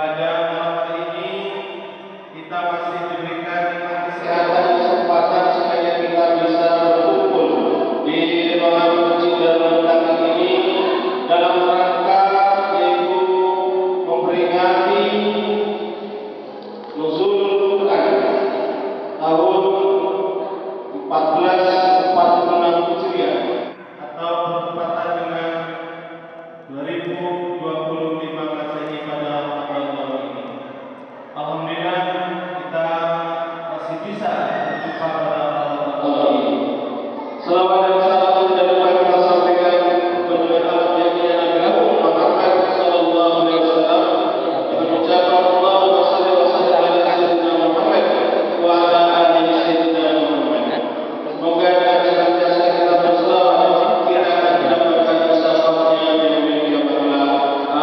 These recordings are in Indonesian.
pada malam hari ini kita masih diberikan kesehatan, kesempatan supaya kita bisa berkumpul di ruangan masjid Darul Taklim ini dalam rangka yaitu memperingati Nuzulul Quran tahun 1446 Hijriah atau bertepatan dengan 2025 Masehi pada tanggal tahun ini. Alhamdulillah kita masih bisa berjumpa pada tahun ini. Selawat dan salam tidak lupa kita sampaikan kepada Nabi Muhammad sallallahu alaihi wasallam dengan ucapan Allahumma shalli wa sallim ala sayyidina Muhammad wa ala ali sayyidina Muhammad. Semoga senantiasa kita berselawat kita mendapatkan syafaatnya di dunia akhirat.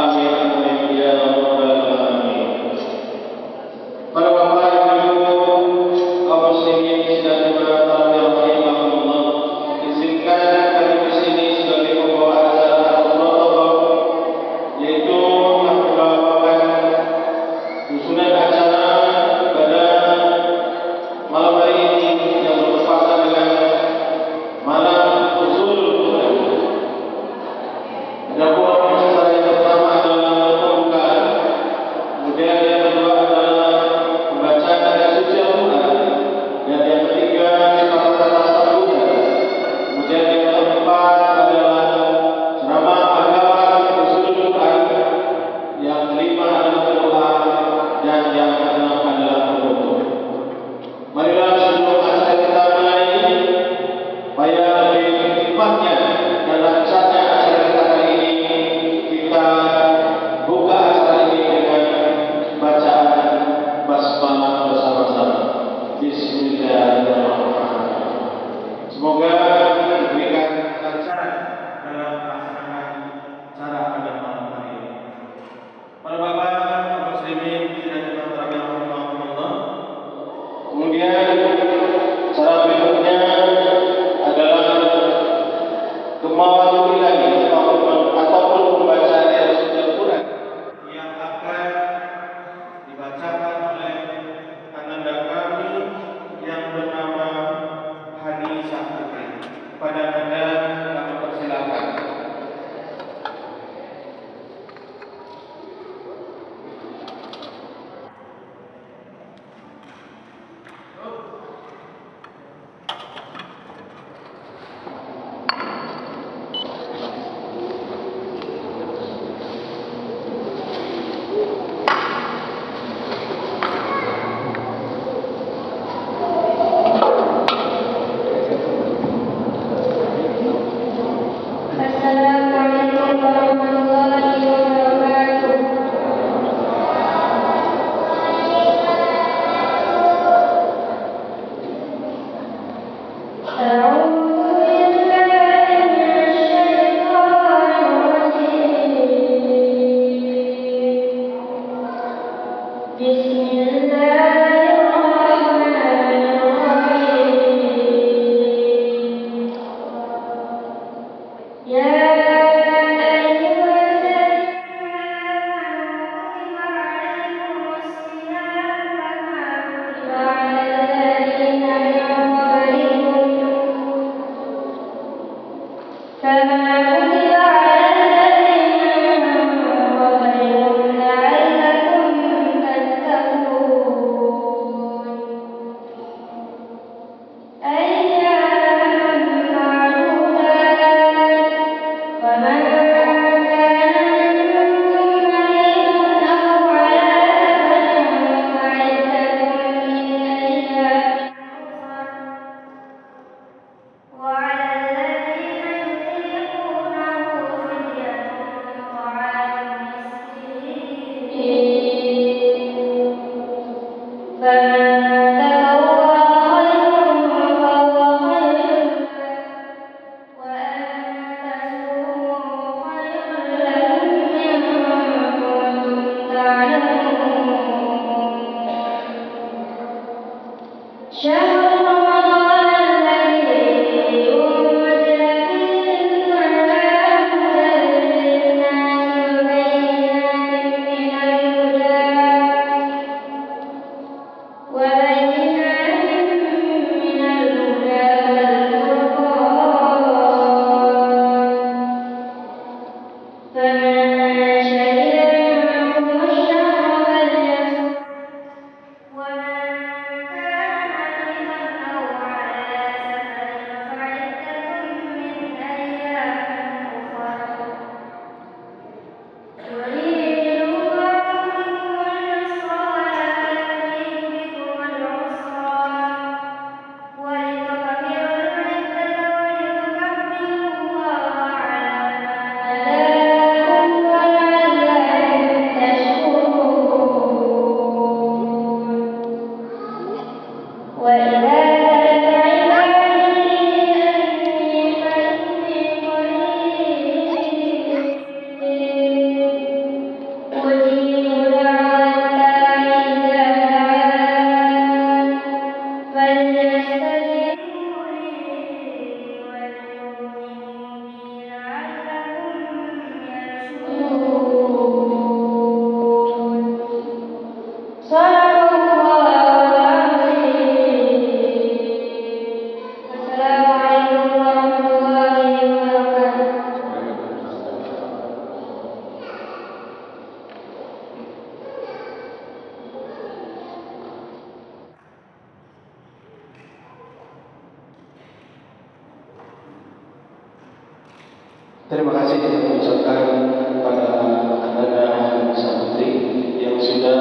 Terima kasih kita ucapkan kepada Anda Sabutri yang sudah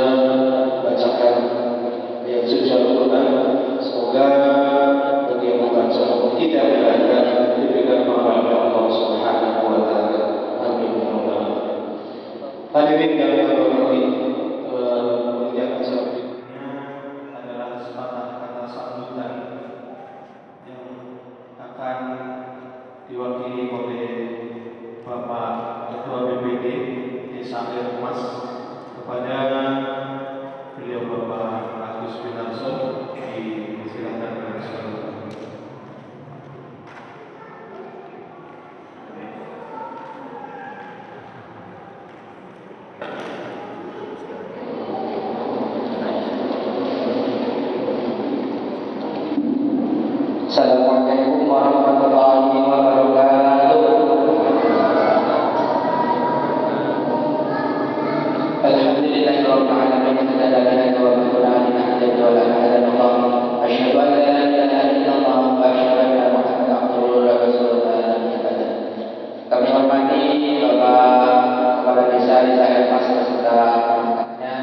membacakan ayat suci Al-Quran. Semoga bagi yang membaca kita berada diberikan pahala oleh Allah Subhanahu wa Ta'ala. Amin ya rabbal alamin. Hadirin yang terhormati, kemudian selanjutnya adalah sepatah kata sambutan yang akan diwakili oleh Bapak Ketua BPD Desa Air Mas kepada beliau Bapak Agus Winarso. Silakan dengan sekarang. Assalamualaikum warahmatullahi wabarakatuh. Alhamdulillahirabbil alamin hamdan lillahi wa bihamdihi nahmaduhu wa nasta'inuhu. Asyhadu an la ilaha illallah wa asyhadu anna Muhammadan abduhu wa rasuluhu. Kami hormati Bapak Kepala Desa Air Mas beserta perangkatnya.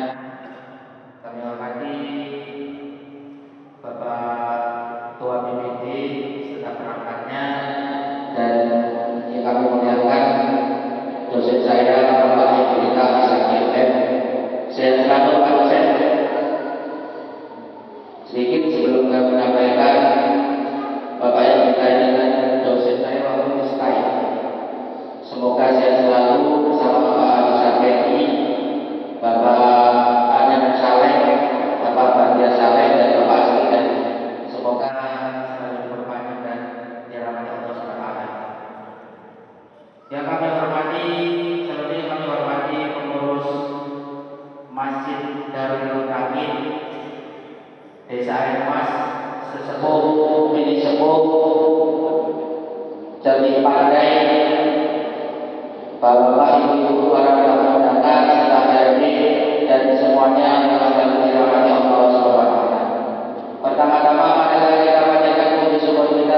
Kami hormati Bapak Ketua BPD serta perangkatnya, dan yang kami muliakan dosen saya Bapak Ibu kita SMGM. Saya selalu absen. Sedikit sebelum kami menyampaikan, Bapak yang berkaitan dengan dosen saya waktu di Skype. Semoga saya selalu bersama Bapak Ali Sabeni, Bapak Anan Saleh, Bapak Badia Saleh, dan Bapak Asli. Semoga selalu berpanjang dan dirahmati Allah SWT. Yang kami hormati, seperti kami hormati pengurus Masjid Darul Tauhid Desa Air Mas, sesepuh, mini sepuh, jadi pandai, Bapak Ibu para tamu undangan serta hadirin dan semuanya yang selalu dirahmati Allah SWT. Pertama-tama adalah kita panjatkan puji syukur kita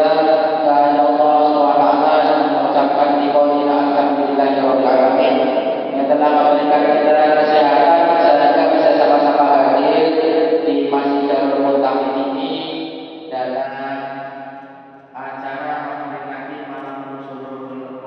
kepada Allah SWT dan mengucapkan diqaulina alhamdulillahirabbil alamin yang telah memberikan kita kesehatan sehingga bisa sama-sama hadir di Masjid Darul Tauhid ini dalam acara memperingati malam Nuzulul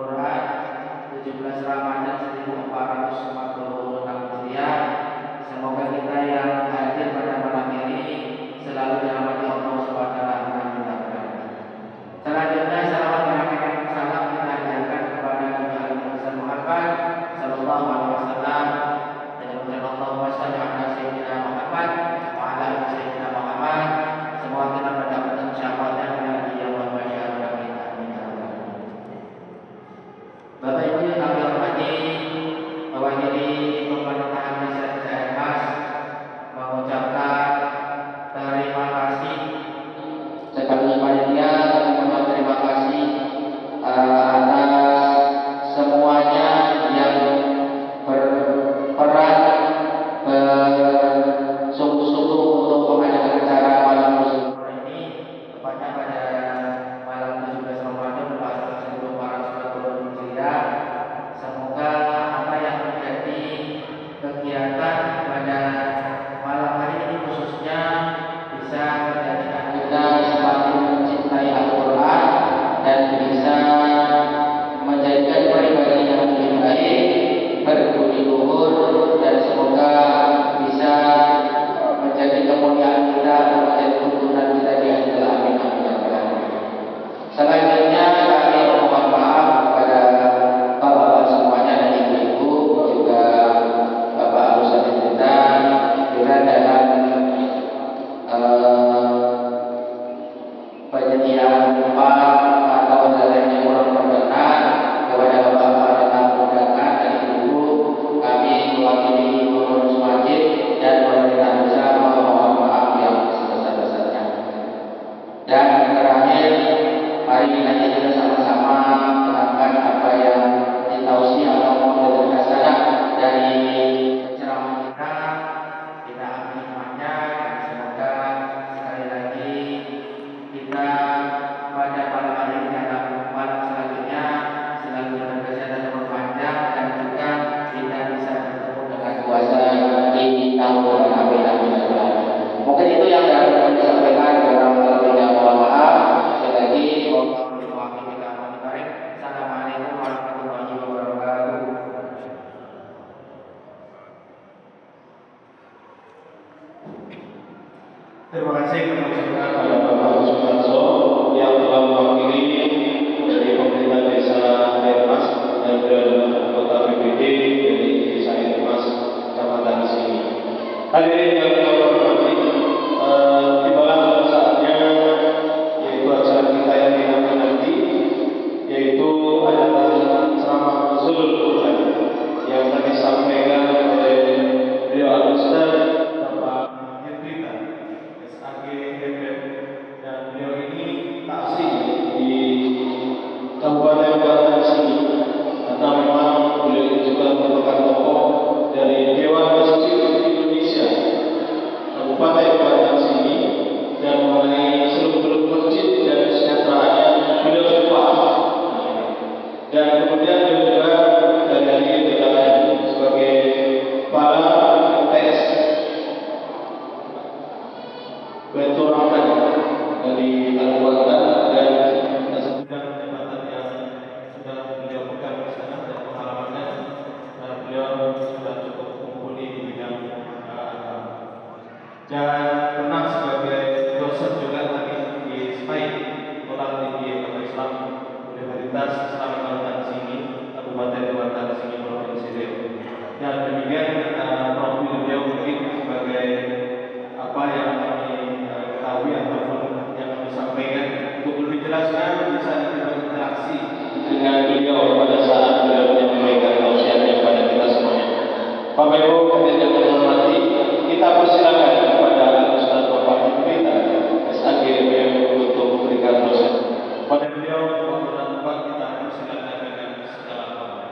Terima kasih kami ucapkan pada Bapak Sumarso yang telah mewakili dari pemerintah desa Airmas dan juga anggota BPD dari desa Airmas Kecamatan sini. Hadirin yang kami hormati, tibalah saatnya yaitu acara kita yang dinamakan nanti, yaitu adalah ceramah Nuzulul Quran yang akan disampaikan oleh beliau Al-Ustaz Bapak Hendrita SAG FM, dan beliau ini tak asing di Kabupaten Banten sini karena memang beliau ini juga merupakan tokoh dari Dewan Masjid Indonesia Kabupaten Banten sini, dan mengenai seluk-beluk masjid dan kesejahteraannya beliau cukup paham. Dan kemudian beliau juga dari sebagai kepala MTS Betul Rahman dari Kabupaten, dan sedang jabatan yang sudah beliau pegang di sana dan pengalamannya beliau sudah cukup mumpuni di bidang agama, dan pernah sebagai dosen juga tadi di SPAI, Sekolah Tinggi Agama Islam Universitas Islam Banten sini, Kabupaten Banten sini, Provinsi Riau. Dan demikian profil beliau mungkin sebagai apa yang kami ketahui ataupun yang kami sampaikan. Untuk lebih jelasnya bisa berinteraksi dengan beliau pada saat beliau menyampaikan tausiahnya kepada kita semuanya. Bapak Ibu hadirin yang terhormati, kita persilakan kepada Ustaz Bapak Hendrita SAG FM untuk memberikan tausiah. Pada beliau waktu dan tempat kita persilakan dengan segala hormat.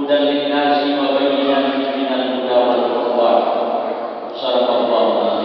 هدى للناس وبينات من الهدى والفرقان. صدق الله.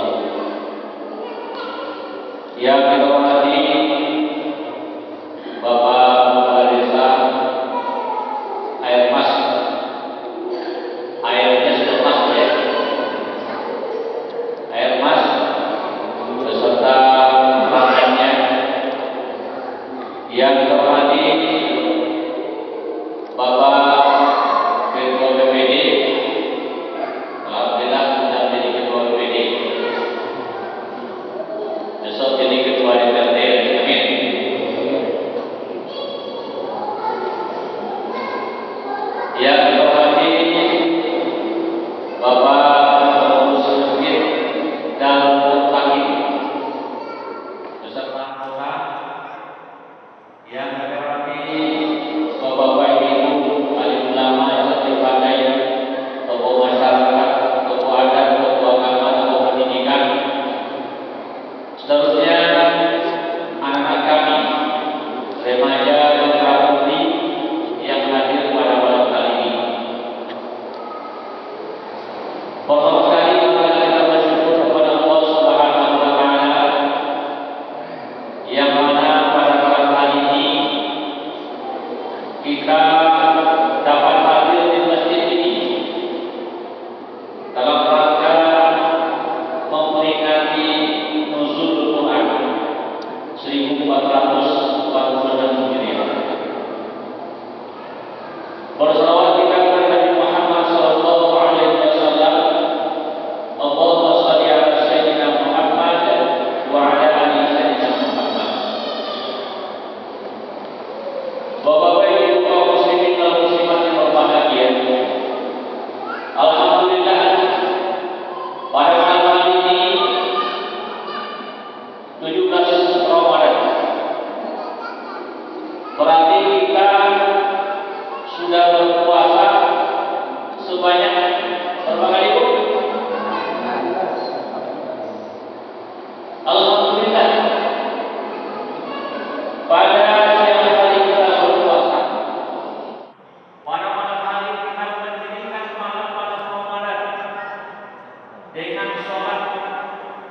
dengan sholat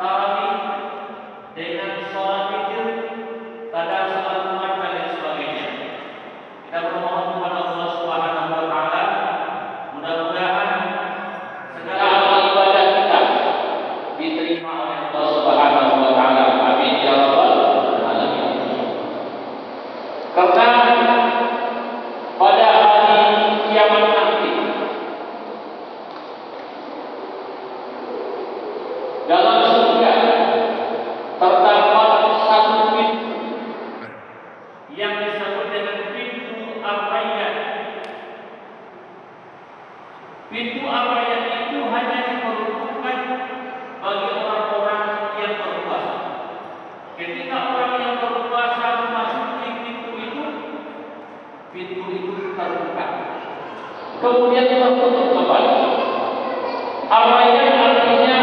tarawih, dengan sholat witir, kadang sholat Jumat dan lain sebagainya. Kita bermohon kepada Allah Subhanahu wa taala mudah-mudahan segala amal ibadah kita diterima oleh Allah Subhanahu wa taala. Amin ya rabbal alamin. Karena pada hari kiamat nanti dalam surga terdapat satu pintu yang disebut dengan pintu Ar-Rayyan. Pintu Ar-Rayyan itu hanya diperuntukkan bagi orang-orang yang berpuasa. Ketika orang yang berpuasa memasuki pintu itu terbuka, kemudian tertutup kembali. Ar-Rayyan artinya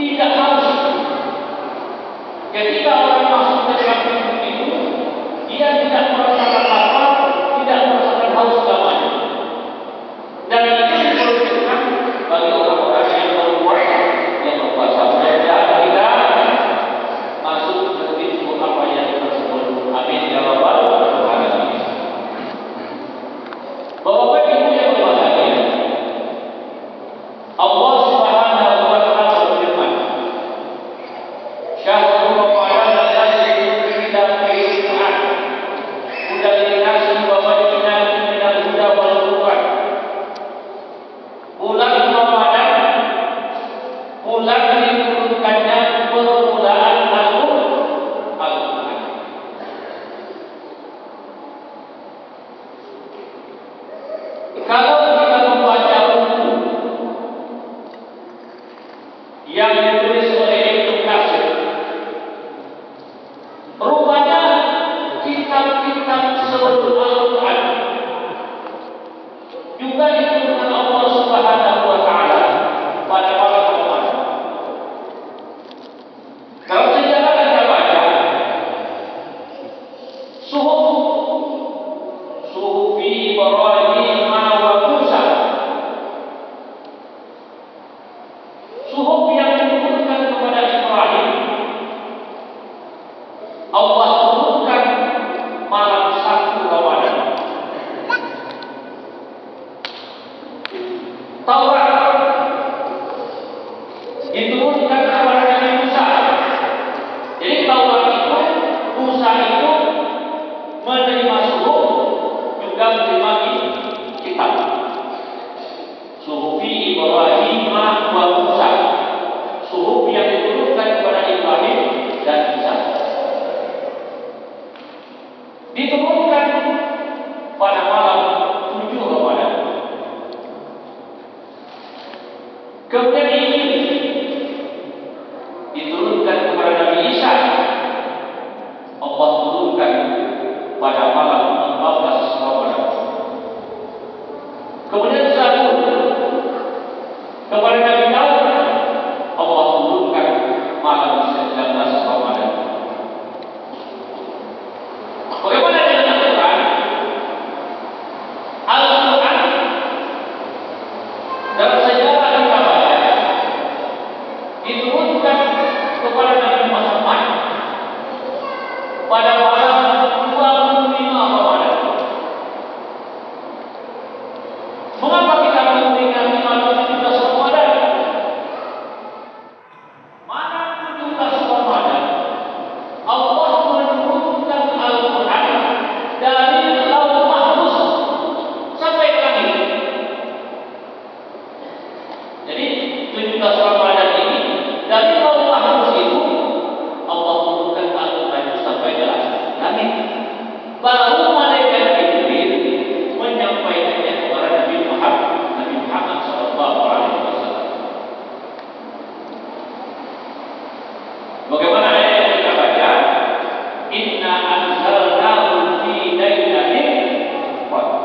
tidak haus. Ketika orang masuk ke dalam pintu itu, dia tidak merasakan lapar, tidak merasakan haus selamanya. Dan itu diperuntukkan bagi orang-orang yang berpuasa. Dan kita masuk ke pintu Ar-Rayyan tersebut. Amin ya rabbal alamin. Bapak Ibu yang berbahagia, Allah Subhanahu wa taala berfirman, "Syahrul Ramadan alladzi unzila fihi al-Qur'an hudan lin-nasi wa bayyinatin minal huda wal furqan." Bulan Ramadan, bulan diturunkannya permulaan Al-Qur'an. Kalau kita membaca buku yang ditulis oleh Ibnu Katsir, rupanya kitab-kitab sebelum Al-Quran juga diturunkan Allah Subhanahu wa taala pada malam Ramadan. Kalau sejarah kita baca, suhuf fi Ibrahim wa Musa, suhuf yang diturunkan kepada Ibrahim, Allah turunkan malam 1 Ramadan. Taurat diturunkan kepada Nabi Musa. Jadi Taurat itu, Musa itu menerima suhuf, juga menerima kitab. Suhufi Ibrahim wa Musa, suhuf yang diturunkan kepada Ibrahim dan Musa, diturunkan pada malam 7 Ramadan. Kemudian Injil diturunkan kepada Nabi Isa, Allah turunkan pada malam 15 Ramadan. Kemudian Zabur kepada Nabi Daud, Allah turunkan malam 19 Ramadan. Bagaimana dengan Al-Quran? Al-Quran dalam sejarah kita baca diturunkan kepada Nabi Muhammad pada malam 25 Ramadan. Mengapa kita memperingati malam 17 Ramadan? Malam 17 Ramadan Allah menurunkan Al-Quran dari Lauh Mahfuz sampai ke langit. Jadi 17 Ramadan ini dari Lauh Mahfuz itu Allah turunkan Al-Quran sampai ke langit. Baru malaikat Jibril menyampaikannya kepada Nabi Muhammad sallallahu alaihi wasallam. Bagaimana ayat yang kita baca? Inna anzalnahu fi lailatin qadr,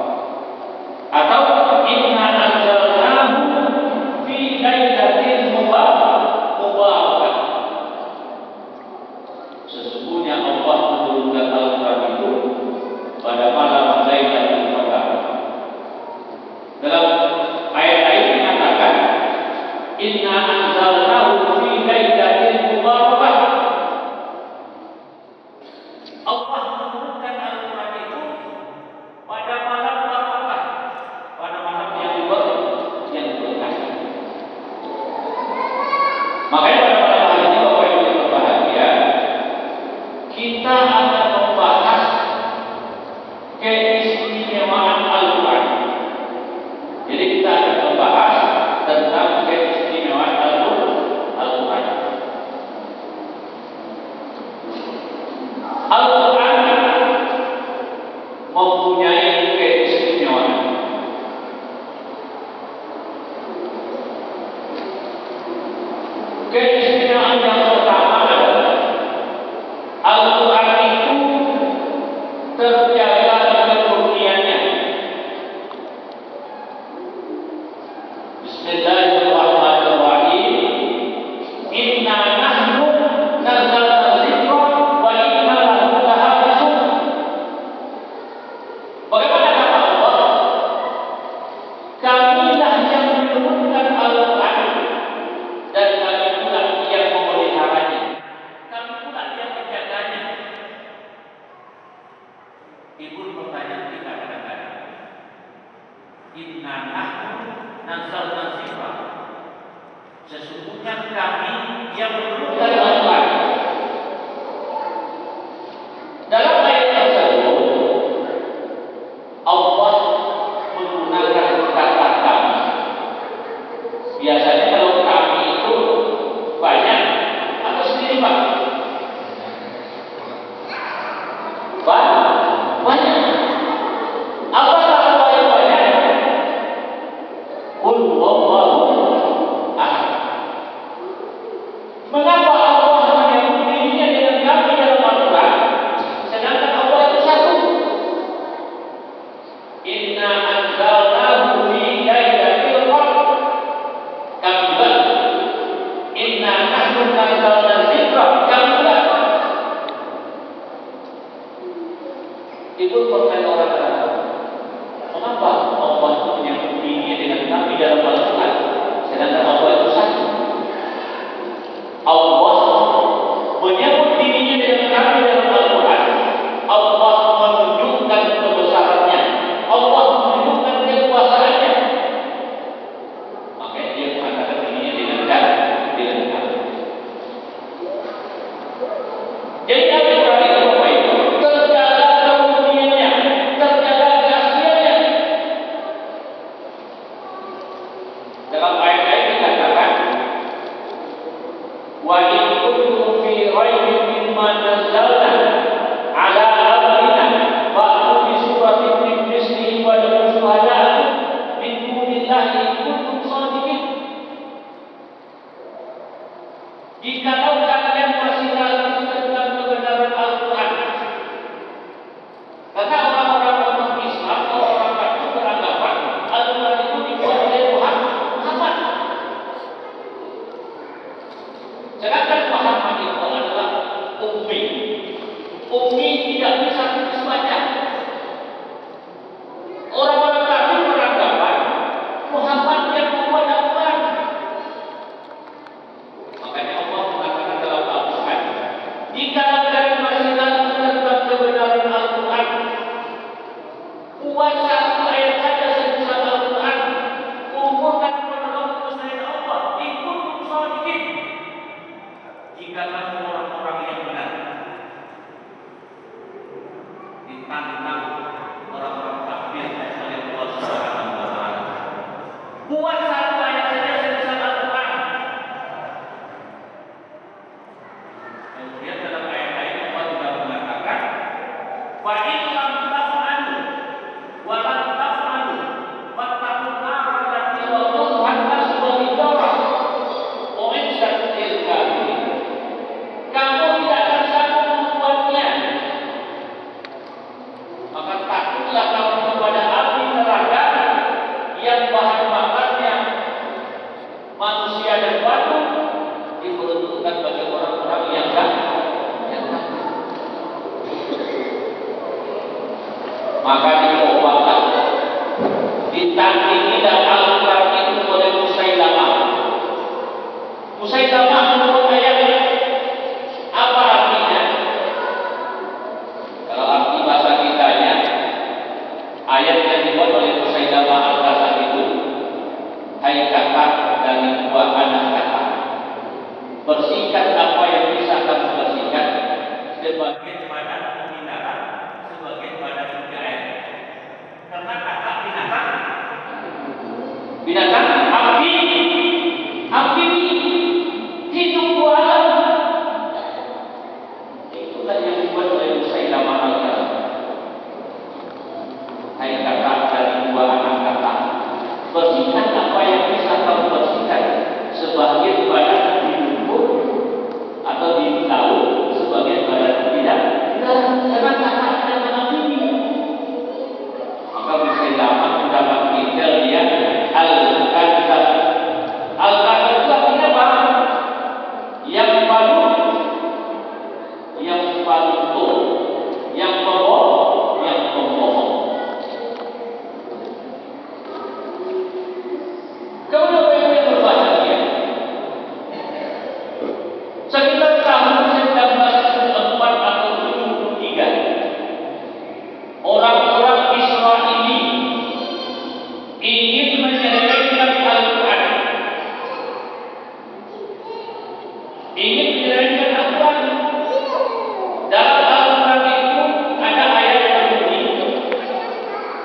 atau inna anzalnahu fi lailatin mubarakah. anzalnahu fi lailatin mubarakah. Allah menurunkan Al-Quran itu pada malam barakah, pada malam yang berkah. Makanya pada malam hari ini Bapak Ibu yang berbahagia, kita akan membahas keistimewaan Al-Quran. Jadi kita akan membahas tentang keistimewaan Al-Quran. Al-Quran mempunyai keistimewaan. Keistimewaan yang pertama adalah Al-Quran itu terjaga kemurniannya. Bismillahirrahmanirrahim. Inna nahnu nazzalna dzikra wa inna lahu lahafizun. Bagaimana kata Allah? Kamilah yang menurunkan Al-Quran dan kami pula yang memeliharanya. Kami pula yang menjaganya. Ibu bertanya kita kadang-kadang, Inna nahnu nazzalna dzikra. Sesungguhnya kami yang menurunkan Al-Quran. Dalam ayat tersebut Allah menggunakan kata kami. Biasanya kalau kami itu banyak atau sendiri Pak? Banyak. Apakah Allah yang banyak? Qul huwallahu ahad. Mengapa Allah menyebut dirinya dengan kami dalam Al-Quran, sedangkan Allah itu satu? Inna anzalnahu fi lailatul qadr. Kami juga. Inna nahnu nazzalna dzikra. Kami juga. Itu pertanyaan orang kadang-kadang. Mengapa Allah itu menyebut dirinya dengan kami dalam Al-Quran, sedangkan Allah itu satu? Allah menyebut dirinya dengan kami dalam Al-Quran. Allah menunjukkan kebesarannya. Allah menunjukkan kekuasaannya. Makanya dia mengatakan dirinya dengan kami. Jadi Al-Quran itu Bapak Ibu terjaga kemurniannya, terjaga keasliannya. Dalam ayat-ayat dikatakan, wa in kuntum fi raibin mimma nazzalna ala abdina fa'tu bi suratin min mislihi wa ad'u syuhada'akum min dunillahi in kuntum shadiqin. Jikalau kalian masih ragu tentang kebenaran Al-Quran, karena orang-orang non-Islam atau orang kafir beranggapan Al-Quran itu dibuat oleh Muhammad. Sedangkan Muhammad itu adalah ummi. Ummi tidak bisa tulis baca. Orang-orang kafir beranggapan Muhammad yang membuat Al-Quran. Makanya Allah mengatakan dalam Al-Quran, jika kalian masih ragu tentang kebenaran Al-Quran, buat satu ayat saja sebesar Al-Quran, kumpulkan kepada kebesaran Allah, ikut shadiqin. Jika kamu orang-orang yang benar, ditantang orang-orang kafir oleh Allah Subhanahu wa Ta'ala. Buat satu ayat saja sebesar Al-Quran. Kemudian dalam ayat-ayat Allah juga mengatakan, fa in lam taf'alu wa lam taf'alu fattaqun nar allati waquduha an-nas wal hijarah u'iddat lil kafirin. Kamu tidak akan sanggup membuatnya, maka takutlah kamu kepada api neraka yang bahan bakarnya manusia dan batu, diperuntukkan bagi orang-orang yang kafir. Maka dikobakan, ditandingi dan Al-Quran itu oleh Musailamah. Musailamah menurut ayat apa artinya? Kalau arti bahasa kitanya, ayat yang dibuat oleh Musailamah Al-Kadzdzab itu, hai kata dari dua anak kata, bersihkan apa yang bisa kamu bersihkan, sebagian badan binatang, sebagian badan air. Karena kata binatang api hidup buatan. Itulah yang dibuat oleh Musailamah Al-Kadzdzab. Hai kata dari dua anak kata, bersihkan apa yang bisa kamu bersihkan, sebagian badan di lumpur atau di laut, sebagian badan tidak. Karena kata dan api. Maka Musailamah mendapat titel dia Al-Kadzdzab. Al-Kadzdzab itu artinya apa? Yang palutur, yang pembohong, yang pembohong. Kemudian bagaimana berbahaya? Sekitar tahun 1974 atau 73, orang-orang Israeli ingin menyelesaikan Al-Quran, ingin menyelesaikan Al-Quran. Dalam Al-Quran itu ada ayat berbunyi,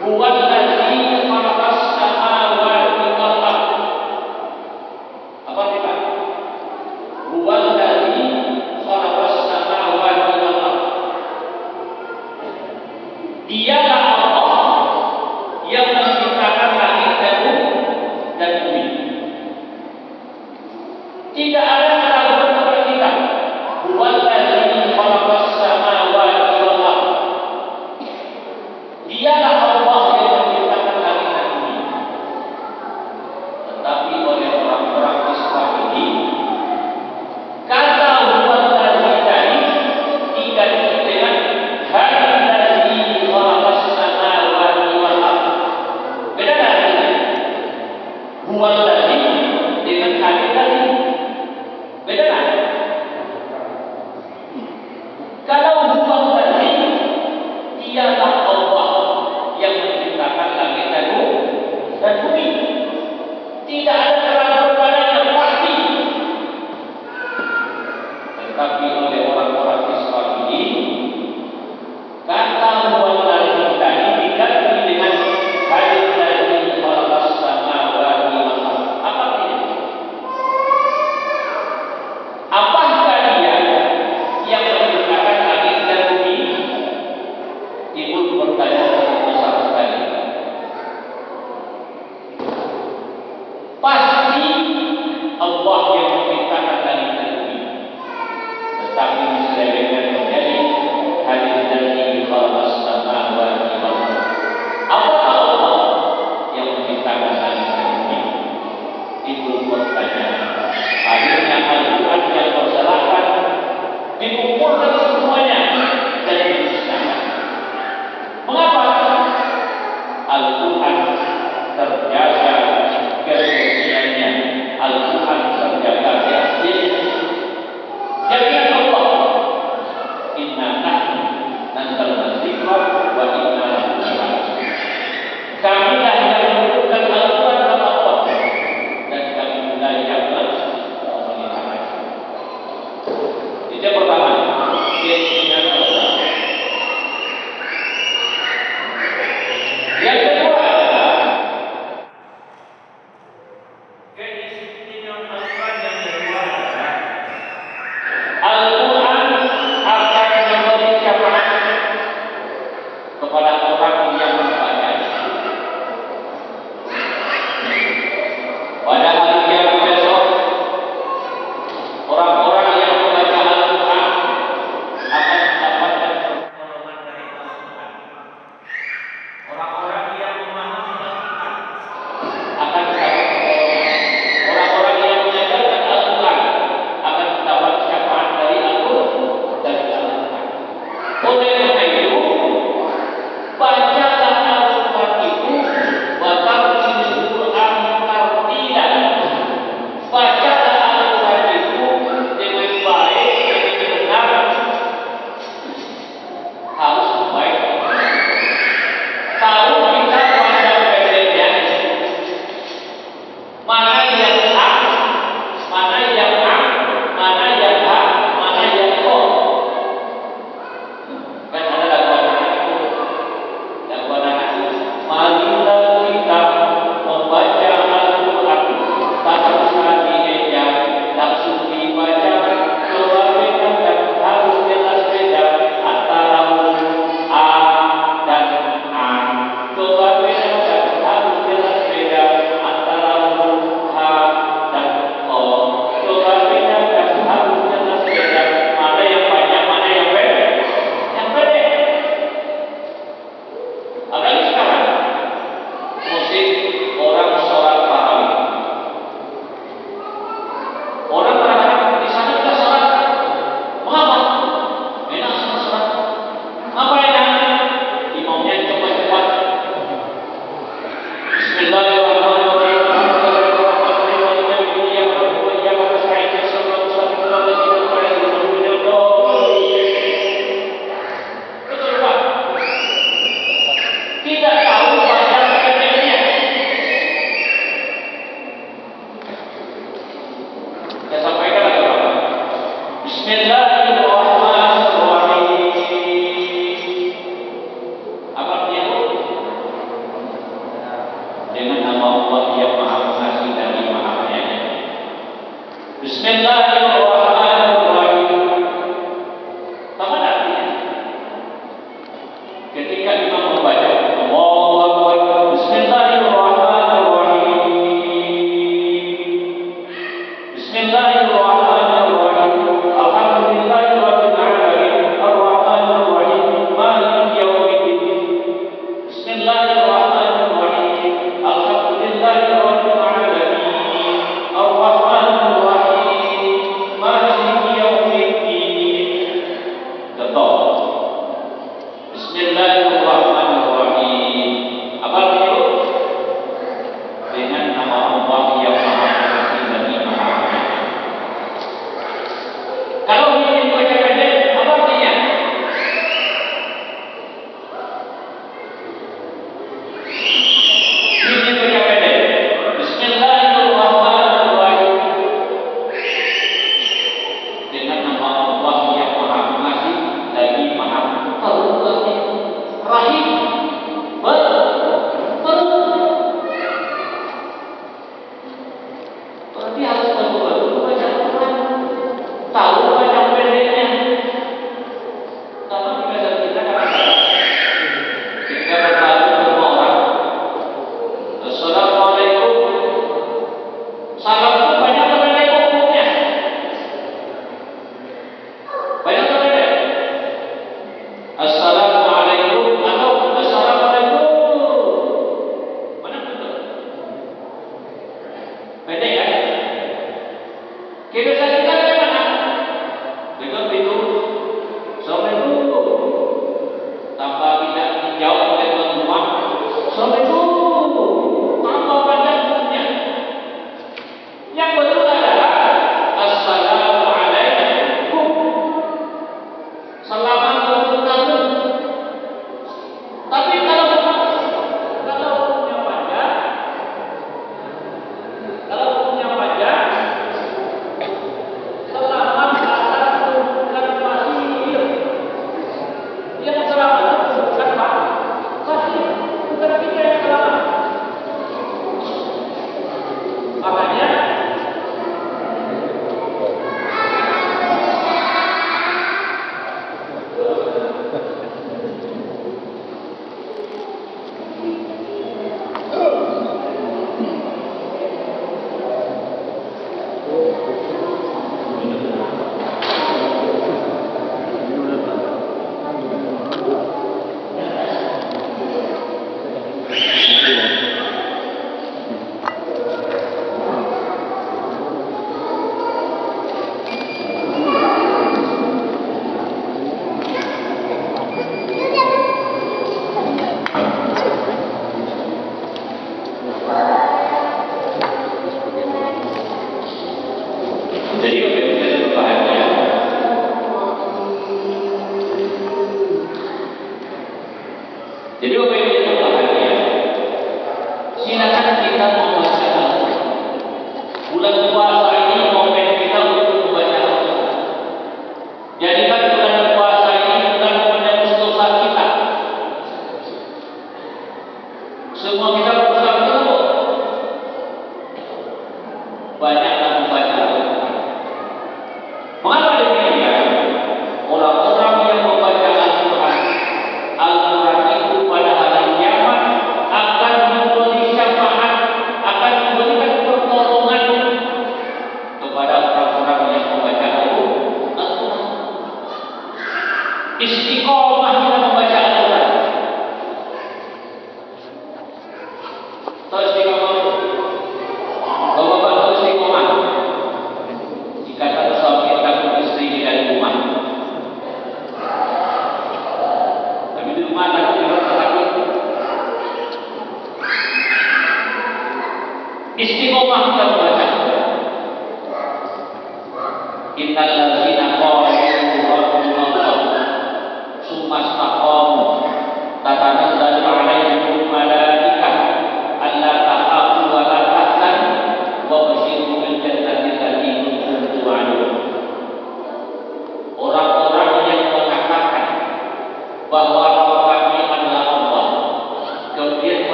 huwallazi khalaqas samawati wal ardh. Apa artinya? Huwallazi khalaqas samawati wal ardh. Dialah Allah yang menciptakan langit dan bumi. Tidak ada keraguan kepada kita. Huwallazi khalaqas samawati wal ardh. Dialah Allah yang menciptakan langit dan bumi. Tetapi oleh orang-orang Israeli, kata huwallazi tadi diganti dengan hallazi khalaqas samawati wal ardh. Beda tak artinya? Huwallazi dengan hallazi. Beda tak? Kalau huwallazi, dialah Allah yang menciptakan langit dan bumi. Tidak ada keraguan padanya, pasti. Tetapi oleh orang-orang Israeli, kata huwallazi tadi diganti dengan hallazi khalaqas samawati wal ardh. Apa artinya? Apakah dia yang menciptakan langit dan bumi? Ibu bertanya dengan besar sekali. Pasti Allah yang menciptakan langit dan bumi. Tetapi diselewengkan menjadi hallazi khalaqas samawati wal ardh. Apakah Allah yang menciptakan langit dan bumi? Ibu bertanya. Akhirnya Al-Quran yang terselahkan dikumpulkan semuanya dan dimusnahkan. Mengapa? Al-Quran terjaga kesuciannya, Al-Quran terjaga keasliannya. Jadikan Allah, inna nahnu nazzalna dzikra wa inna lahu lahafidhun. Kamilah yang menurunkan Al-Quran kepada Allah dan kami mulai yang itu yang pertama, keyakinan Allah. Yang kedua adalah keistimewaan Al-Quran. Yang kedua adalah Al-Quran akan memberi syafaat kepada orang yang membacanya. Pada hari kiamat besok, orang-orang yang membaca Al-Quran akan mendapatkan pertolongan dari Al-Quran. Orang-orang yang memahami Al-Quran akan mendapat pertolongan. Orang-orang yang mengajarkan Al-Quran akan mendapat syafaat dari Al-Quran.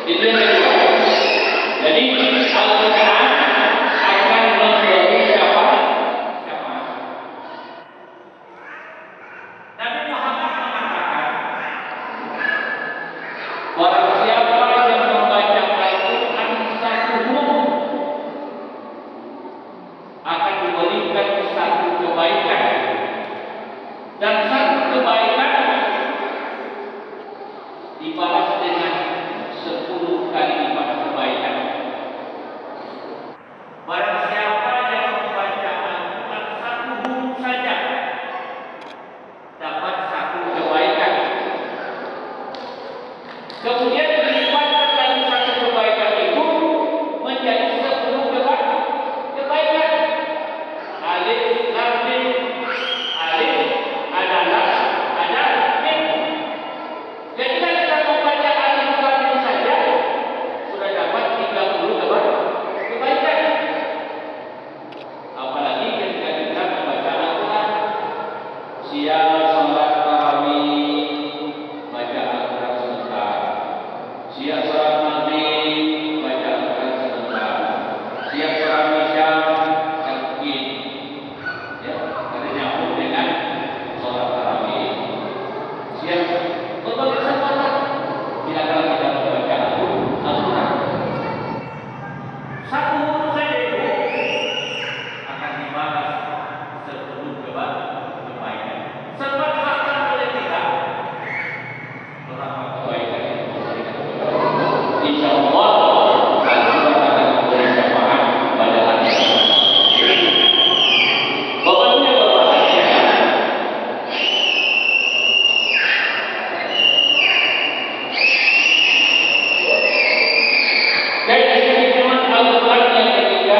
Itu yang kedua. Jadi Al-Quran akan memberi syafaat. Nabi Muhammad mengatakan, barang siapa yang membaca Al-Quran satu akan diberikan satu kebaikan, dan satu kebaikan dibalas dengan 10 kali lipat kebaikan. Barang siapa yang membaca Al-Quran satu huruf saja dapat satu kebaikan. Kemudian dilipatkan dari satu kebaikan itu menjadi 10 kebaikan. Alif lam mim. Alif adalah ada mim. Ketika kita membaca alif lam mim saja sudah dapat 30 kebaikan. Apalagi ketika kita membaca Al-Quran, siang salat tarawih baca Al-Quran sebentar, siang salat maghrib baca Al-Quran sebentar, siang salat isya mungkin ya karena nyambung dengan salat tarawih, siang berbagai kesempatan bila kita membaca Al-Quran satu huruf saja itu akan dibalas 10 kebaikan. Sebab akan oleh kita berapa kebaikan yang diberikan kepada kita. Insya Allah Al-Quran akan memberi syafaat pada hari kiamat. Bapak Ibu yang berbahagia, dan istimewa Al-Quran yang ketiga,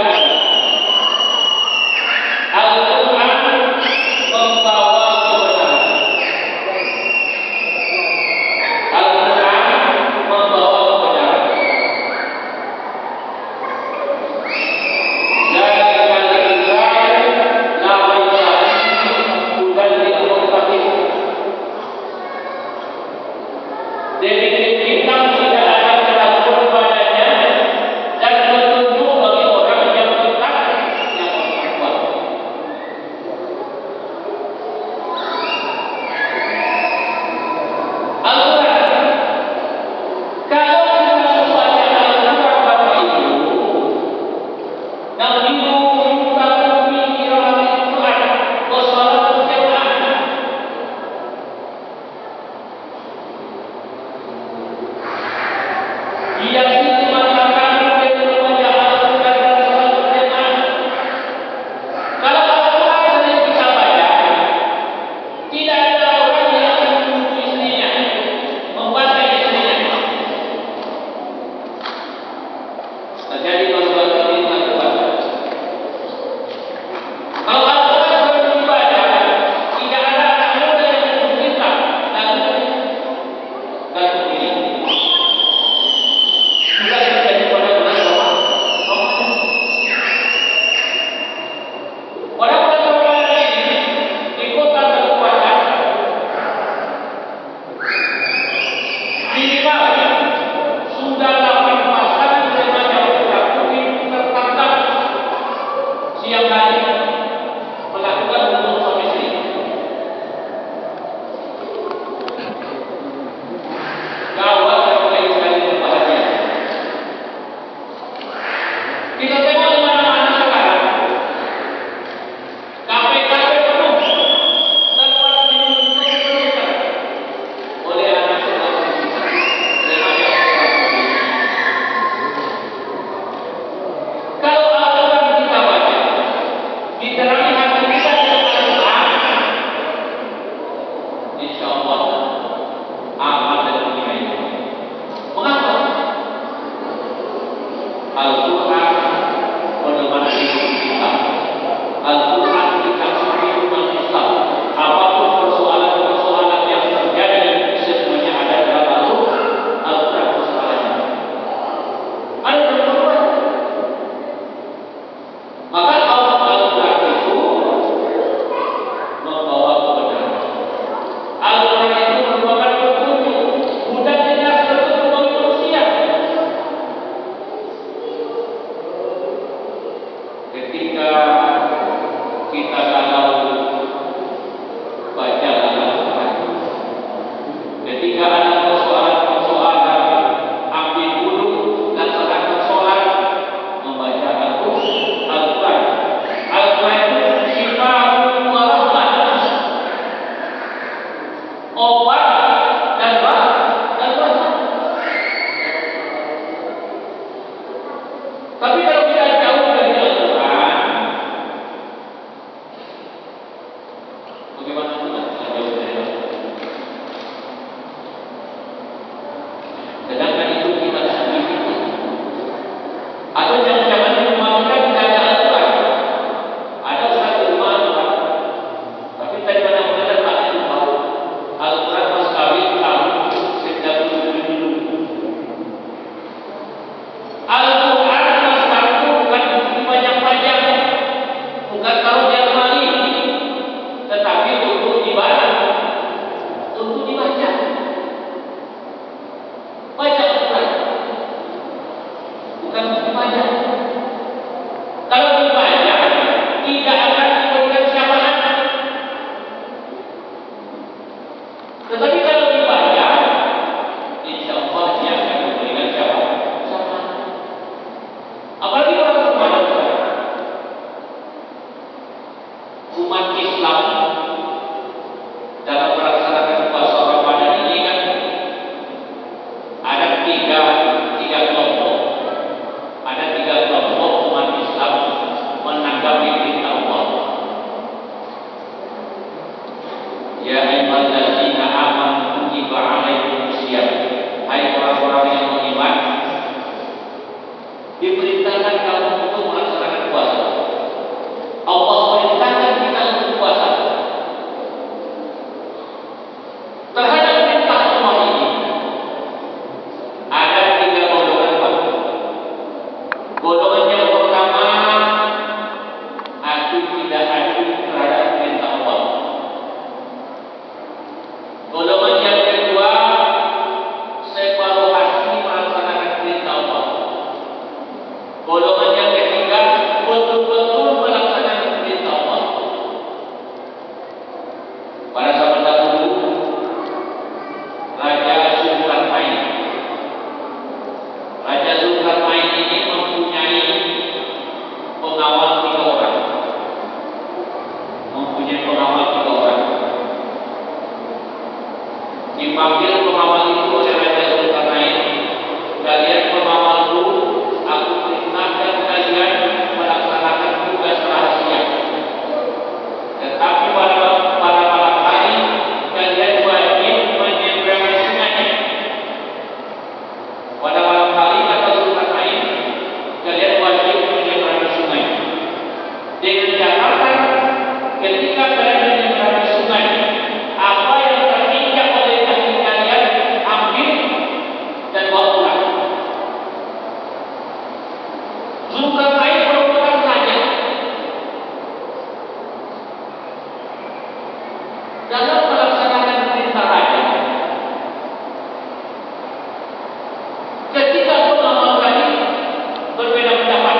Al-Quran membawa kebenaran. Al-Quran membawa kebenaran. Zalikal kitab la raiba fihi hudan lil muttaqin. Demikian kitab tidak ada keraguan padanya dan petunjuk bagi orang yang bertakwa, yang bertakwa. Al-Quran, kalau kita membaca Al-Quran Bapak Ibu, nahnu yuntaku fi qira'atil Quran wa shalatul jamaah. Dia sini mengatakan dengan membaca Al-Quran dan shalatul jamaah. Kalau Al-Quran sering kita baca, tidak ada orang yang akan menuju istrinya, membaca istrinya. Terjadi baru-baru ini Al-Quran. Kalau Al-Quran sering dibaca, tidak ada anak muda yang menuju kita lalu gantung diri. Juga terjadi pada bulan Ramadan. Pada bulan Ramadan ini di kota kabupaten minimal sudah 8 pasangan remaja berkuda putih tertangkap siang hari melakukan hubungan suami istri. Gawat sekali sekali berbahagia. Kita tengok di mana-mana sekarang KPK penuh dan para penyelidik penuh oleh anak remaja. Kalau Al-Quran kita baca, diterangi hati kita dengan Al-Quran, insya Allah aman dan nilai. Mengapa? Al-Quran pedoman hidup kita. Al-Quran kita suri umat Islam. Apapun persoalan-persoalan yang terjadi, semuanya ada dalam Al-Quran persoalannya. Ada persoalan. Maka Al-Quran itu membawa kebenaran. Al-Quran itu merupakan petunjuk, bukan jelas petunjuk bagi manusia. kalian pengawal dulu, aku perintahkan kalian melaksanakan tugas rahasia. Tetapi pada malam hari kalian wajib menyeberangi sungai. Pada malam hari atau Zulkarnain kalian wajib menyeberangi sungai. Dengan catatan ketika kalian menyeberangi sungai, apa yang terinjak oleh kaki kalian ambil dan bawa pulang. Zulkarnain merupakan raja. Dalam melaksanakan perintah raja, ketika pengawal tadi berbeda pendapat.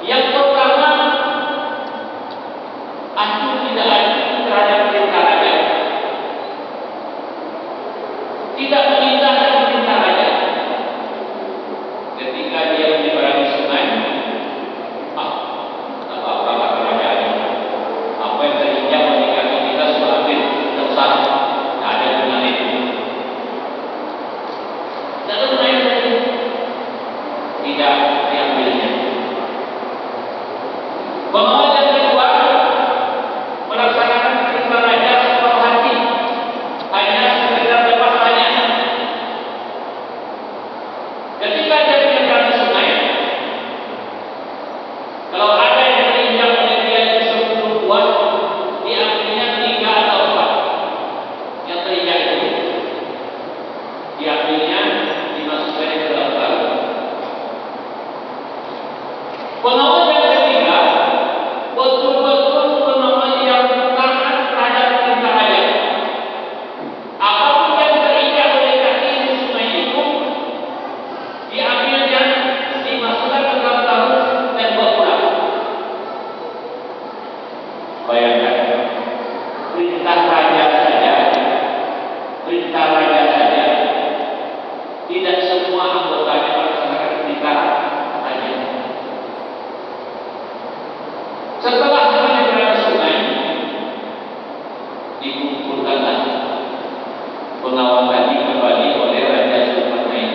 Yang pertama, aku tidak acuh terhadap perintah raja, tidak mengindahkan perintah raja. Ketika dia menyeberangi sungai, tak apa-apa kata rajanya. Apa yang terinjak oleh kaki kita sudah ambil, tidak usah, tidak ada gunanya. Tidak ada gunanya tadi, tidak diambilnya. Pengawal yang kedua melaksanakan perintah raja sepenuh hati, hanya sekedar lepas tanya. Ketika dia menyeberangi sungai, kalau ada yang terinjak oleh dia itu 10 buah, diambilnya 3 atau 4. Yang terinjak itu diambilnya, dimasukkan ke dalam karung. Pengawal yang ketiga betul-betul pengawal yang taat terhadap perintah raja. Apapun yang terinjak oleh kaki di sungai itu, diambilnya, dimasukkan ke dalam karung dan bawa pulang. Bayangkan, perintah raja saja, tidak semua anggotanya melaksanakan perintah raja. Setelah menyeberangi sungai, dikumpulkanlah pengawal tadi kembali oleh Raja Zulkarnain.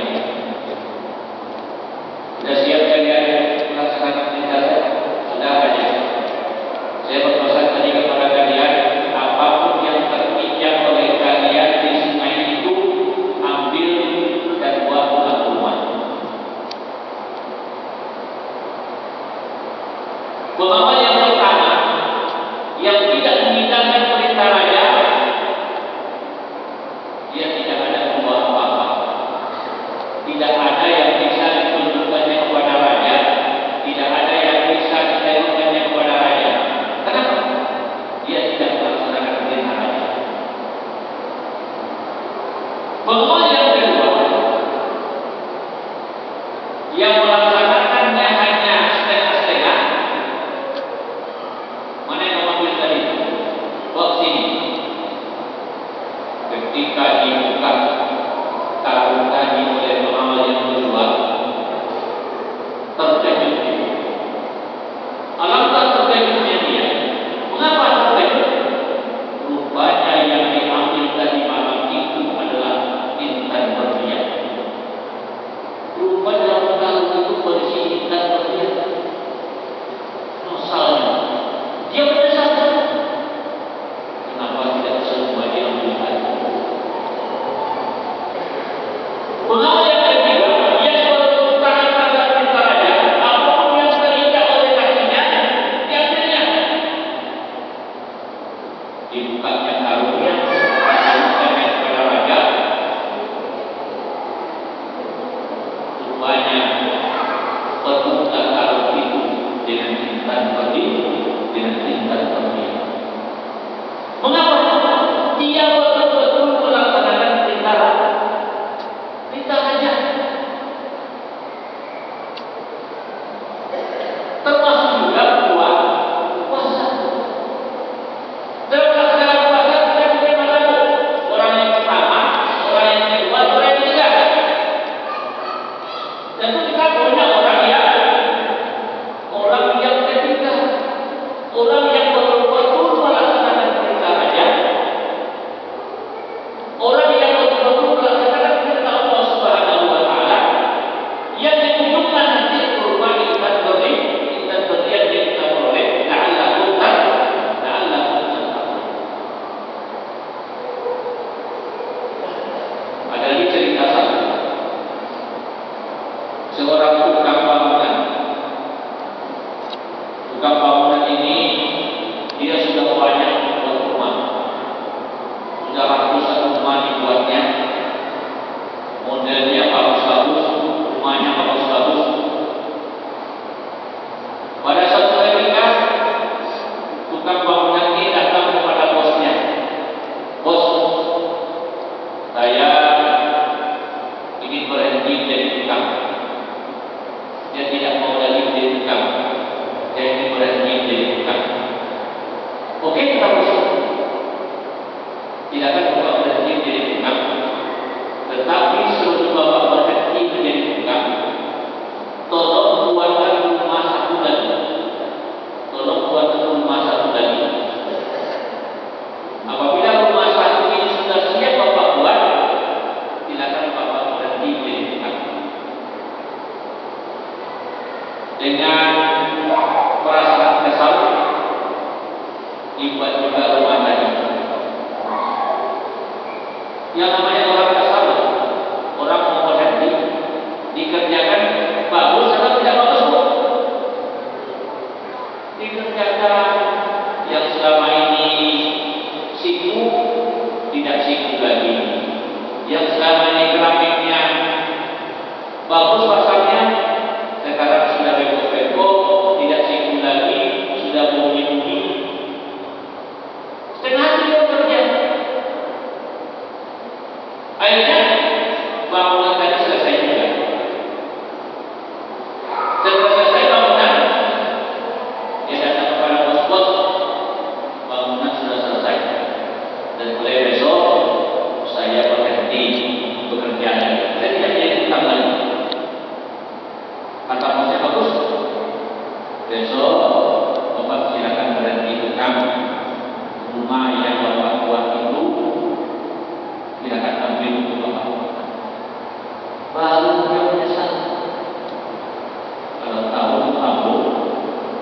Sudah siap kalian melaksanakan perintah saya? Sudah Raja. Saya berpesan tadi kepada kalian, apapun yang terinjak oleh kalian di sungai itu, ambil dan bawa pulang rumah. Pengawal yang pertama, yang tidak mengindahkan perintah raja, dia tidak ada membawa apa-apa. Tidak ada yang bisa ditunjukkannya kepada raja, tidak ada yang bisa ditengokkannya kepada raja. Kenapa? Dia tidak melaksanakan perintah raja. Pengawal yang kedua, yang melaksanakannya hanya setengah-setengah. Mana yang mengambil tadi? Bawa sini. Ketika dibuka karung tadi oleh pengawal yang rumahnya bagus-bagus. Pada suatu ketika tukang bangunan ini datang kepada bosnya. Bos, saya ingin berhenti jadi tukang. Dia tidak mau lagi jadi tukang. Saya ingin berhenti jadi tukang. Oke, kata bos. Tidak akan Bapak berhenti menjadi tukang, tetapi sebelum Bapak berhenti menjadi tukang, tolong buatkan rumah satu lagi. Tolong buatkan rumah satu lagi. Apabila rumah satu ini sudah siap Bapak buat, silakan Bapak berhenti menjadi tukang. Dengan perasaan kesal, dibuat juga rumah tadi. Yang namanya orang kasar, orang mau berhenti, dikerjakan bagus atau tidak bagus, Bu? Dikerjakan yang selama ini siku tidak siku lagi, yang selama ini keramiknya bagus pasarnya, sekarang sudah bengkok-bengkok, tidak siku lagi, sudah bumi-bumi. Setengah hati dia bekerja. Akhirnya bangunan tadi selesai juga. Setelah selesai bangunan, dia datang kepada bos-bos, bangunan sudah selesai. Dan mulai besok saya berhenti bekerja lagi. Saya tidak jadi tukang lagi. Kata bosnya bagus. Besok Bapak silakan berhenti tukang. Rumah yang Bapak buat itu silakan ambil untuk Bapak. Baru dia menyesal. Kalau tahu kamu,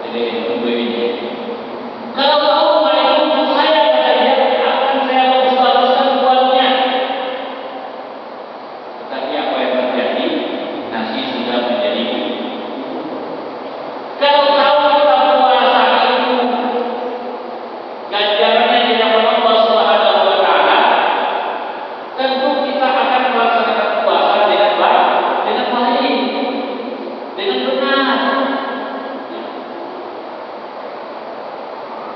jadi ini. Kalau tahu itu saya kata dia akan saya bagus-baguskan buatnya. Tetapi apa yang terjadi? Nasi sudah menjadi bubur. Kalau tahu kita puasa itu ganjarannya di hadapan Allah Subhanahu wa taala, tentu kita akan melaksanakan puasa dengan baik, dengan benar.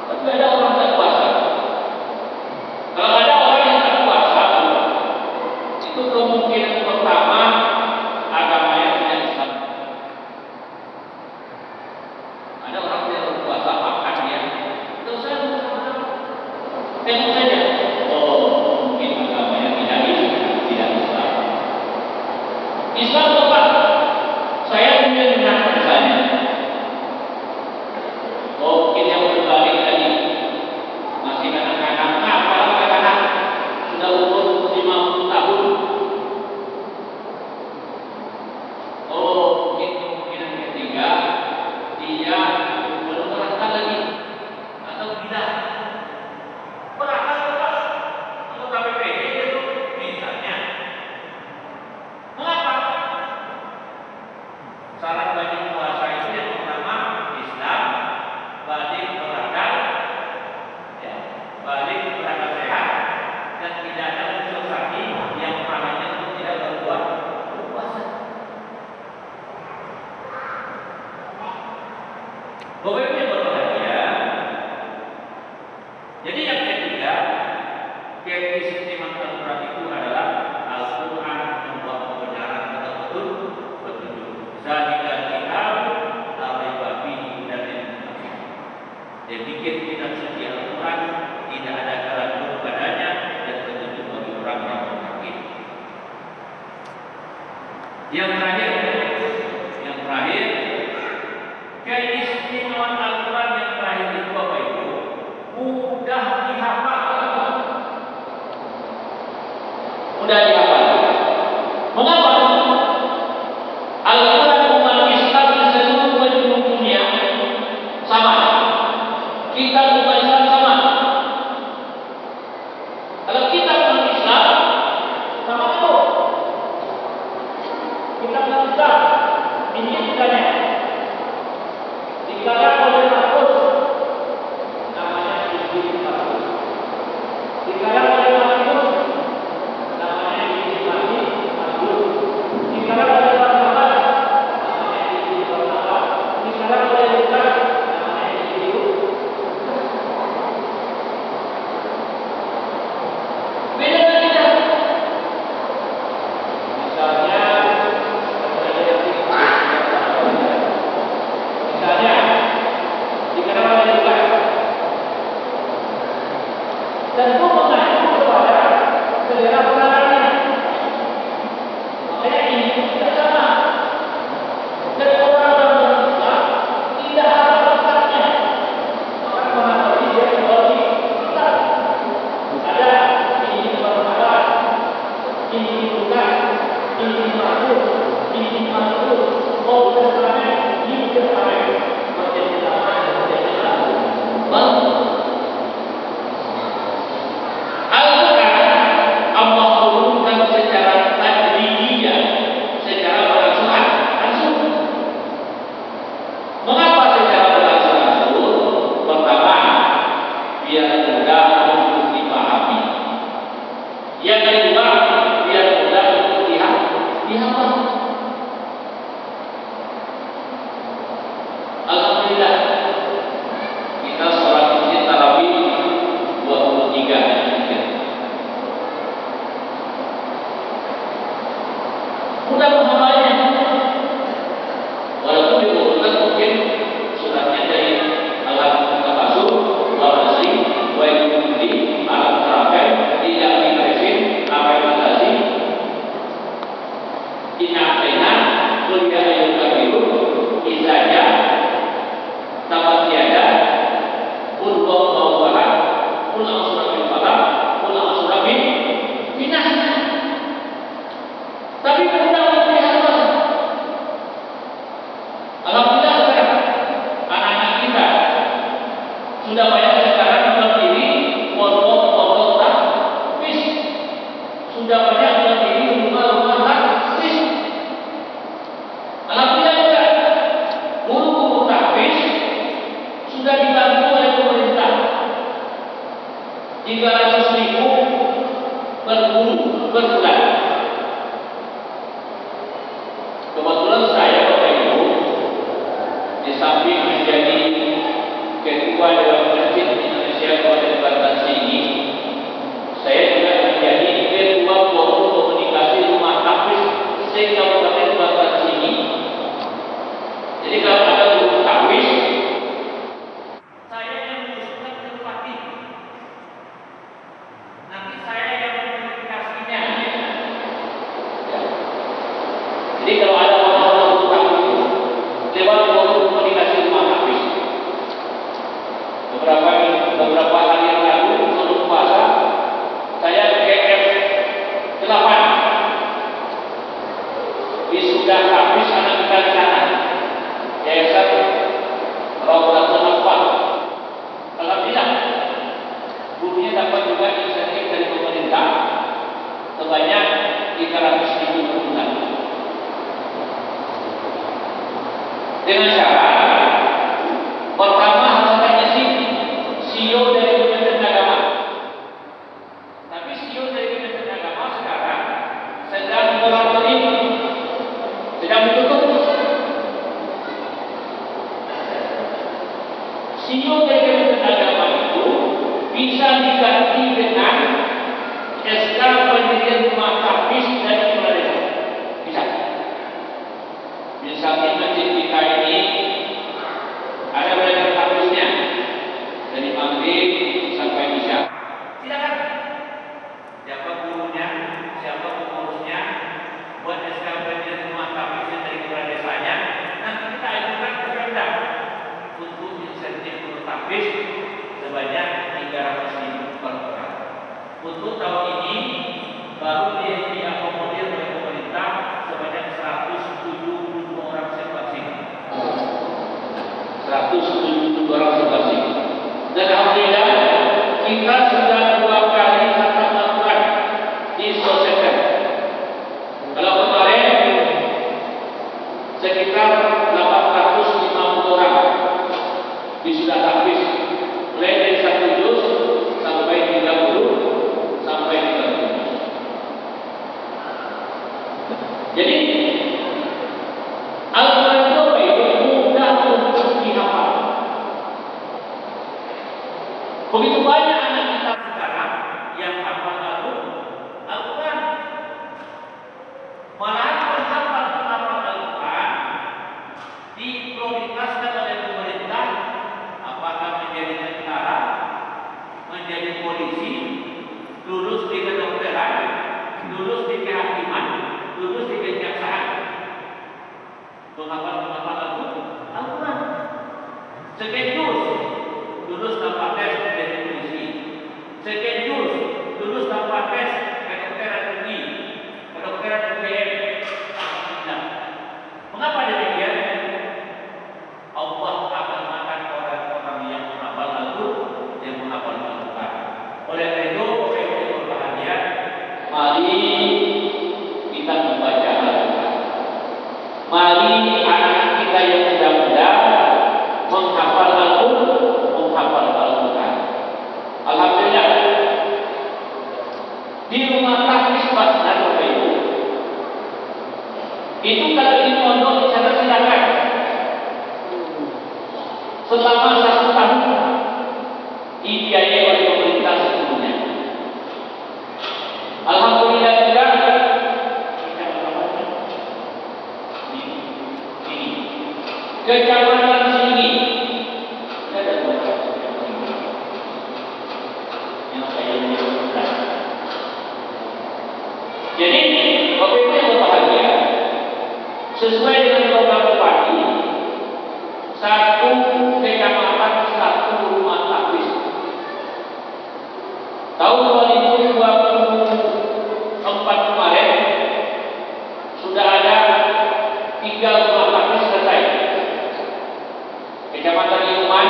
Tapi ada orang tak puasa. Kalau ada orang yang tak puasa, itu kemungkinan pertama agamanya tidak Islam. Ada orang yang berpuasa makan dia, itu saya tengok saja. Oh, mungkin agamanya tidak Islam. Islam Bapak, saya punya dengar misalnya. Oh, mungkin yang berbalik tadi masih anak-anak, anak-anak sudah umur 50 tahun. Oh, mungkin kemungkinan ketiga dia belum berakal lagi atau tidak. Berakal Bapak, anggota PPD itu misalnya. Mengapa? Syarat bagi puasa itu yang pertama Islam, balik berakal, ya, balik berakal sehat, dan tidak ada unsur sakit yang pahalanya untuk tidak berbuat puasa. Bapak Ibu yang berbahagia. Jadi yang ketiga, keistimewaan Al-Quran itu adalah Al-Quran membawa kebenaran atau petunjuk. Zalikal kitab la raiba fihi hudal lil muttaqin. Dia bikin kitab suci Al-Quran tidak ada keraguan padanya dan petunjuk bagi orang yang bertakwa. Yang terakhir, keistimewaan Al-Quran yang terakhir itu Bapak Ibu mudah dihafal. Mudah dihafal. Mengapa? Al-Quran umat Islam di seluruh penjuru dunia sama. Kita umat Islam sama. Kalau kita umat Islam sama itu. Kita umat Islam ini ditanya. Dikarang oleh Markus, namanya Injil Markus. Dikarang oleh Markus, namanya Injil Markus. Dikarang oleh Barnabas, Ina'aina kuliah ayat kabiru izaya tabat tiada pun bawa bawa pun asura bin falah pun asura bin binas. Tapi kita melihat alhamdulillah sekarang anak-anak kita sudah banyak sekarang berdiri pondok takfis, sudah banyak berdiri rumah-rumah takfis. Alhamdulillah juga guru-guru takfis sudah dibantu oleh pemerintah 300.000 per bulan. Kebetulan saya Bapak Ibu di samping menjadi ketua Dewan Masjid Indonesia Kabupaten Banten ini, saya juga menjadi ketua forum komunikasi rumah takfis se-Kabupaten Banten ini. Jadi kalau ada guru takfis, saya yang mengusulkan ke Bupati. Nanti saya yang memverifikasinya. Jadi kalau ada orang-orang guru takfis lewat forum komunikasi rumah takfis. Beberapa hari yang lalu sebelum puasa saya ke F8 wisuda habis anak kita di sana, Yayasan Rawdatul Atfal. Alhamdulillah gurunya dapat juga insentif dari pemerintah sebanyak 300.000 per bulan dengan syarat pertama harus ada CEO dari Kementerian Agama. Tapi CEO dari Kementerian Agama sekarang sedang moratorium, sedang ditutup. CEO dari Kementerian Agama itu bisa diganti dengan SK pendirian rumah takfis dari kepala desa. Bisa. Misalnya masjid kita ini ada belajar takfisnya dari maghrib sampai isya. Silakan. Siapa gurunya, siapa pengurusnya, buat SK pendirian rumah takfisnya dari kepala desanya. Nanti kita ajukan ke Pemda untuk insentif guru takfis sebanyak 300.000 per orang. Untuk tahun ini baru diakomodir oleh pemerintah sebanyak 172 orang sebasing. 172 orang sebasing. Dan alhamdulillah kita sudah 2 kali khatam Al-Quran diselesaikan. Kalau kemarin sekitar 850 orang wisuda takfis, mulai dari 1 juz sampai 30 sampai 30. Jadi Al-Quran itu mudah untuk dihafal. Begitu banyak anak kita sekarang yang hafal Al-Quran. Malahan penghafal Al-Quran diprioritaskan oleh pemerintah, apakah menjadi tentara, menjadi polisi, lulus di kedokteran, lulus di kehakiman, lulus di kejaksaan. Penghafal Al-Quran. Sekian juz lulus tanpa tes menjadi polisi. Sekian juz lulus tanpa tes kedokteran UI, kedokteran UGM. Alhamdulillah. Mengapa demikian? Allah akan makan orang-orang yang menghafal Al-Quran, yang menghafal Al-Quran. Oleh karena itu, yang berbahagia, mari kita membaca Al-Quran. Mari anak-anak kita yang muda-muda menghafal Al-Quran. Alhamdulillah di rumah takfis Basnar Bapak Ibu itu kalau di pondok di sana silakan selama 1 tahun dibiayai oleh pemerintah sebelumnya. Alhamdulillah juga Kecamatan Sini ada 2 yang saya menyebutkan. Jadi Bapak Ibu yang berbahagia, sesuai dengan program bupati, satu kecamatan satu rumah tapis. Tahun 2024 kemarin sudah ada 3 rumah tapis selesai. Kecamatan Iluman,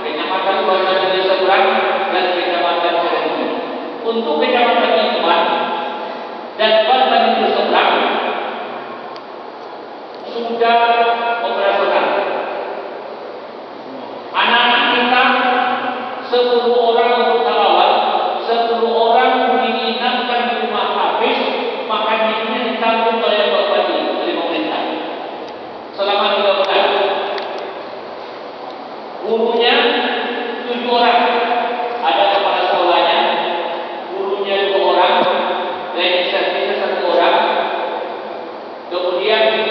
Kecamatan Banyuwangi Seberang, dan Kecamatan Cirebon. Untuk Kecamatan Iluman dan Banyuwangi Seberang sudah operasional. Anak-anak kita 10 orang untuk awal, 10 orang diinapkan di rumah tapis, makan minumnya ditanggung oleh Bupati, oleh pemerintah selama 3 bulan. Gurunya 7 orang, ada kepala sekolahnya, gurunya 2 orang, legislatifnya 1 orang, kemudian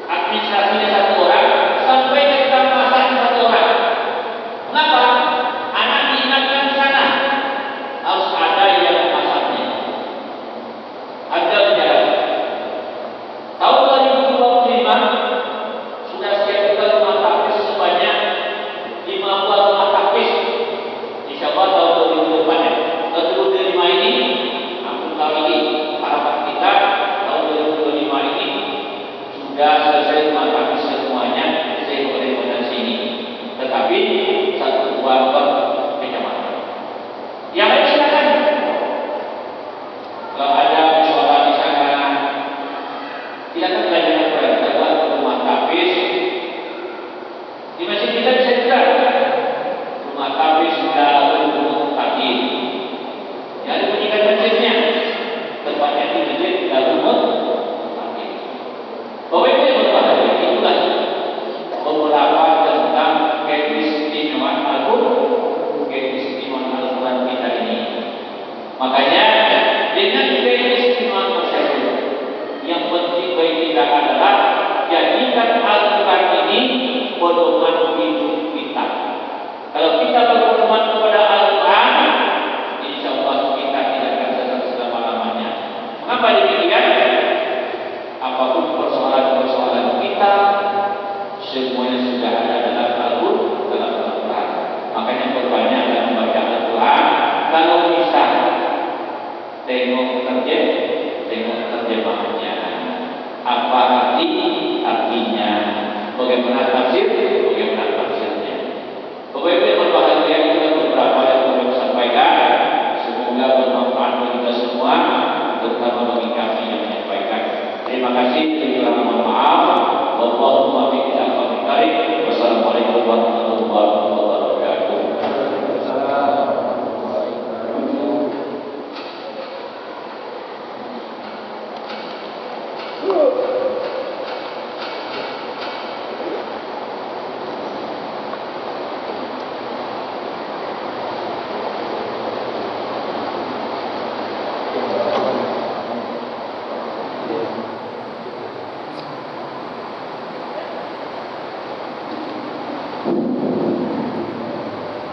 administrasinya 1 orang, sampai ke tukang masaknya 1 orang. Kenapa? Anak diingatkan di sana harus ada yang masaknya, ada jalan. Tahun 2025 sudah siap juga rumah tapis sebanyak 50 rumah tapis. Insya Allah tahun 2025 ya. Tahun 2025 ini, aku tahu ini harapan kita tahun 2025 ini sudah selesai rumah tapis semuanya, se-rekomendasi ini. Tetapi 1 2 per kecamatan. Yang lain silakan. Kalau ada musyawarah di sana, silakan belajar kita buat rumah tapis. Di masjid kita bisa juga rumah tapis sudah berumur kaki. Ya, dibunyikan masjidnya. Tempatnya di masjid sudah berumur kaki. Bahwa itu yang berbahaya, itulah beberapa tentang keistimewaan Al-Quran, keistimewaan Al-Quran kita ini. Makanya dengan keistimewaan tersebut, yang penting bagi kita adalah jadikan Al-Quran ini pedoman hidup kita. Kalau kita berpedoman kepada Al-Quran, insya Allah kita tidak akan sesat selama-lamanya. Mengapa demikian? Apapun persoalan-persoalan kita, semuanya sudah ada dalam Al-Quran. Makanya perbanyaklah membaca Al-Quran. Kalau bisa, tengok terjemahannya. Apa artinya? Bagaimana tafsirnya? Bapak-Ibu yang berbahagia, itu beberapa yang perlu sampaikan. Semoga bermanfaat bagi kita semua, terutama bagi kami yang menyampaikan. Terima kasih. Mohon maaf. Wallahu muwaffiq ila aqwamit thariq. Wassalamualaikum warahmatullahi wabarakatuh.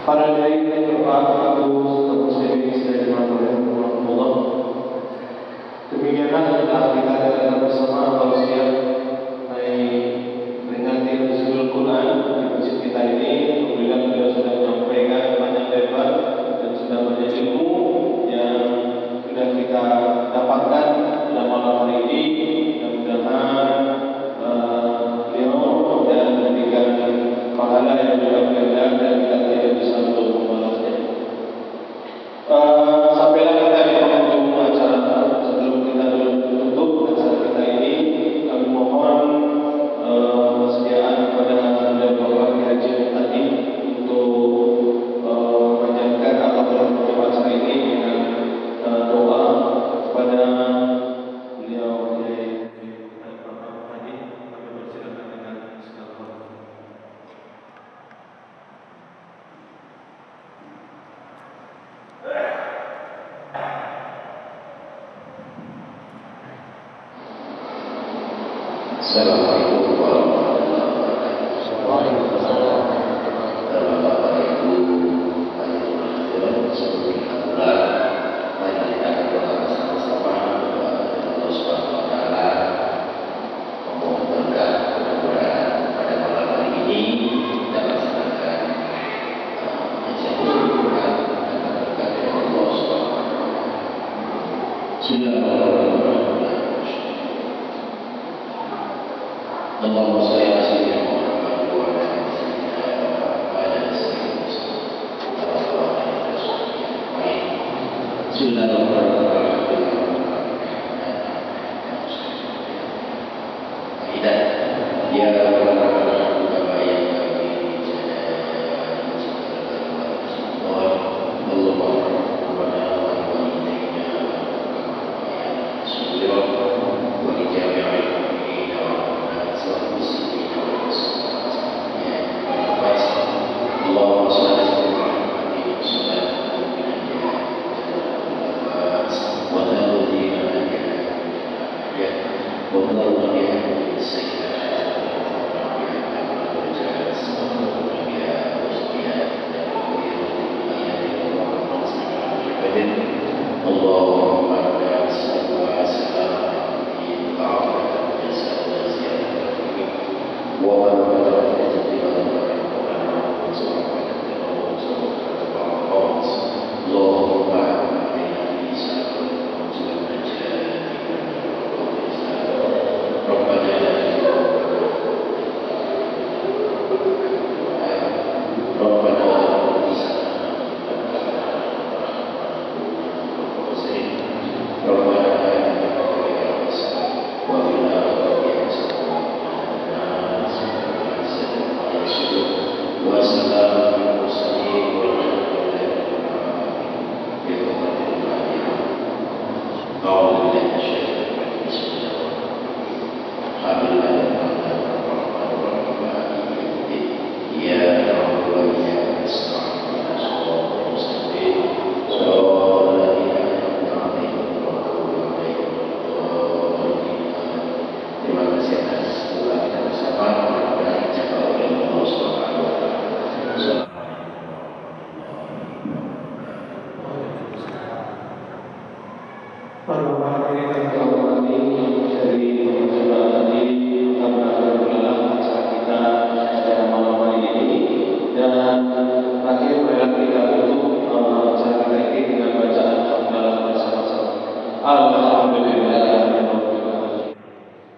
Para dai Bapak Ibu muslimin sekalian Allah. Demikianlah telah kita adakan bersama tausiah dengan Nuzul Quran di masjid kita ini. Alhamdulillah beliau sudah menyampaikan panjang lebar dan sudah banyak ilmu yang sudah kita dapatkan dalam malam hari ini. Mudah-mudahan beliau dan memberikan pahala yang juga banyak dan kita tidak bisa untuk membalasnya. Sampailah kita di penghujung acara. Sebelum kita tutup acara kita ini, kami mohon persediaan kepada Bapak Haji tadi untuk memanjatkan atau menutup acara ini dengan doa kepada beliau. Assalamualaikum warahmatullahi wabarakatuh. Waalaikumsalam. Bapak Ibu, sebelum kita mulai, mari kita berdoa bersama-sama kepada Allah Subhanahu wa Ta'ala Allahumma shalli ala sayyidina Muhammad wa ala ali sayyidina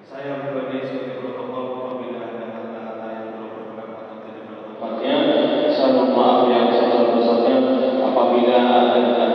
Saya pribadi sebagai protokol pembinaan dan kata-kata yang belum berkenan atau tidak bertepatnya, saya mohon maaf yang sebesar-besarnya apabila ada